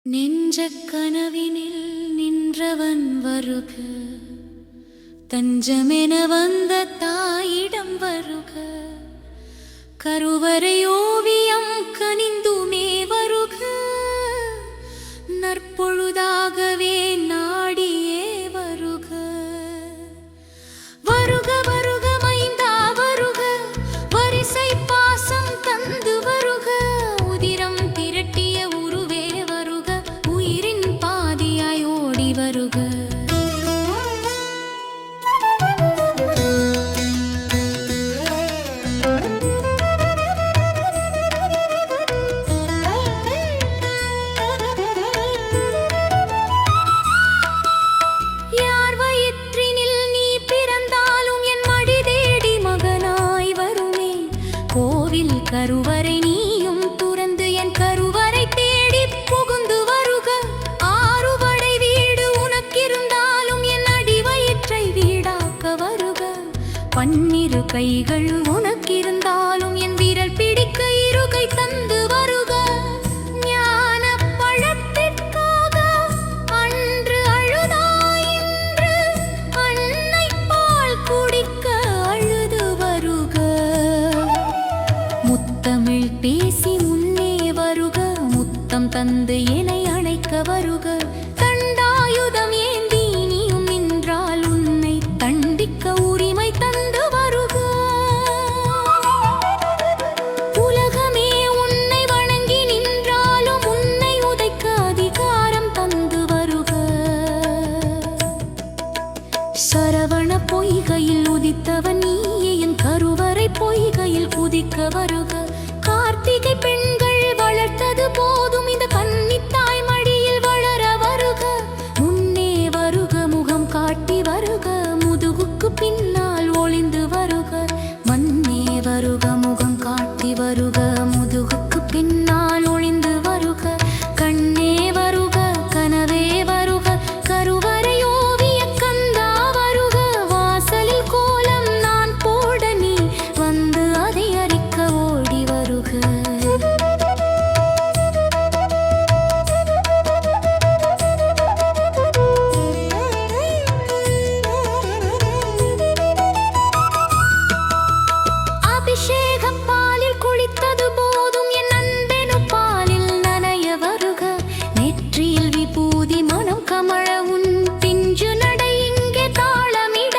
நெஞ்சக் கனவினில் நின்றவன் வருக, தஞ்சமென வந்த தாயிடம் வருக. கருவறை ஓவியம் கனிந்துமே வருக, நற்பொழுதாகவே நாடியே வருக. வருக வருக மைந்தா வருக, வரிசை பாசம் தந்து வருக. உதிரம் திரட்டிய உருவே வருக, உயிரின் பாதியாய் ஓடி வருக. கருவறை நீயும் துறந்து என் கருவறை தேடி புகுந்து வருக. ஆறுபடை வீடு உனக்கிருந்தாலும் என் அடி வயிற்றை வீடாக்க வருக. பன்னிரு கைகள் உனக்கிருந்தாலும் என் விரல் பிடிக்க இருகை தந்து வருக. ஞான பழத்திற்காக அன்று அழுதாய், இன்று அன்னை பால் குடிக்க அழுது வருக. முத்தமிழ் பேசி முன்னே வருக, முத்தம் தந்து என்னை அணைக்க வருக. தண்டாயுதம் ஏந்தி நீயும் நின்றால் உன்னை தண்டிக்க உரிமை தந்து வருக. உலகமே உன்னை வணங்கி நின்றாலும் உன்னை உதைக்க அதிகாரம் தந்து வருக. சரவண பொய்கையில் உதித்தவன் நீயே, என் கருவறை பொய்கையில் குதிக்க வருக. கார்த்திகை பெண்கள் வளர்த்தது போதும், இந்த கன்னித்தாய் மடியில் வளர வருக. முன்னே வருக, முகம் காட்டி வருக, முதுகுக்கு பின்னால் ஒளிந்து வருக. மண்ணே வருக, முகம் காட்டி வருக, முதுகுக்கு பின்னால் ஒளிந்து வருக. கண்ணே வருக, கனவே வருக, கருவறை ஓவிய கந்தா வருக. வாசலில் கோலம் நான் போட நீ வந்து அதை அறிக்க ஓடி வருக. அபிஷேக பாலில் குளித்தது போதும், என் அன்பெனு பாலில் நனைய வருக. நெற்றியில் விபூதி மனம் கமழ உன் பிஞ்சு நடை இங்கே தாளமிட.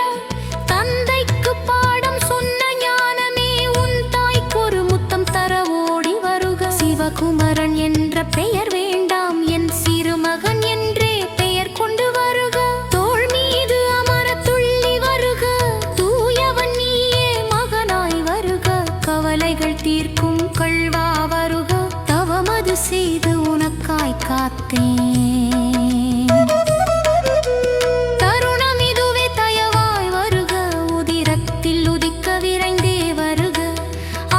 தந்தைக்கு பாடம் சொன்ன ஞானமே உன் தாய்க்கொரு முத்தம் தர ஓடி வருக. சிவகுமரன் என்ற பெயர் வேண்டாம், என் சிறுமகன் என்றே பெயர் கொண்டு வருக. தோள் மீது அமர துள்ளி வருக, தூயவன் நீயே மகனாய் வருக. கவலைகள் தீர்க்கும் கள்வா வருக, தவமது செய்து உனக்காய் காத்தேன். தருணம் இதுவே தயவாய் வருக, உதிரத்தில் உதிக்க விரைந்தே வருக.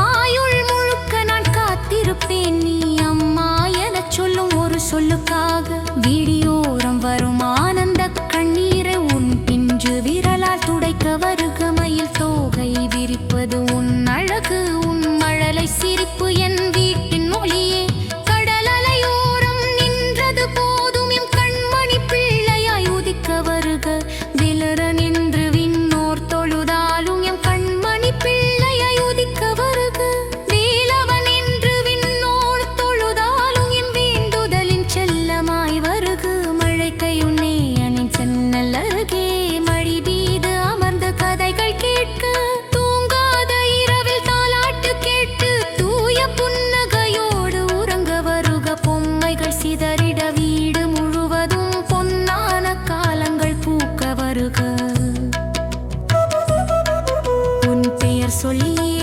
ஆயுள் முழுக்க நான் காத்திருப்பேன், நீ அம்மா எனச் சொல்லும் ஒரு சொல்லுக்காக. விடியோரம் வரும் ஆனந்த கண்ணீரை உன் பிஞ்சு விரலால் துடைக்க வருக. மயில் தோகை விரிப்பது உன் அழகு, உன் மழலை சிரிப்பு என் வீட்டின் மொழியே. கடல் அலையோரம் நின்றது போதும், எம் கண்மணி பிள்ளையாய் உதிக்க வருக. விலர நின்று விண்ணோர் தொழுதாலும் எம் கண்மணி பிள்ளையாய் உதிக்க வருக. வேலவன் என்று விண்ணோர் தொழுதாலும் என் வேண்டுதலின் செல்லமாய் வருக. மழைக்கையுன்னே அணின் சென்னல் அருகே மழி மீது அமர்ந்து கதைகள் கேட்க. தூங்காத இரவில் தாலாட்டு கேட்டு தூய புன்னகையோடு உறங்க வருக. பொம்மைகள் சிதறிட வீடு முழுவதும் பொன்னான காலங்கள் பூக்க வருக. உன் பெயர் சொல்லியே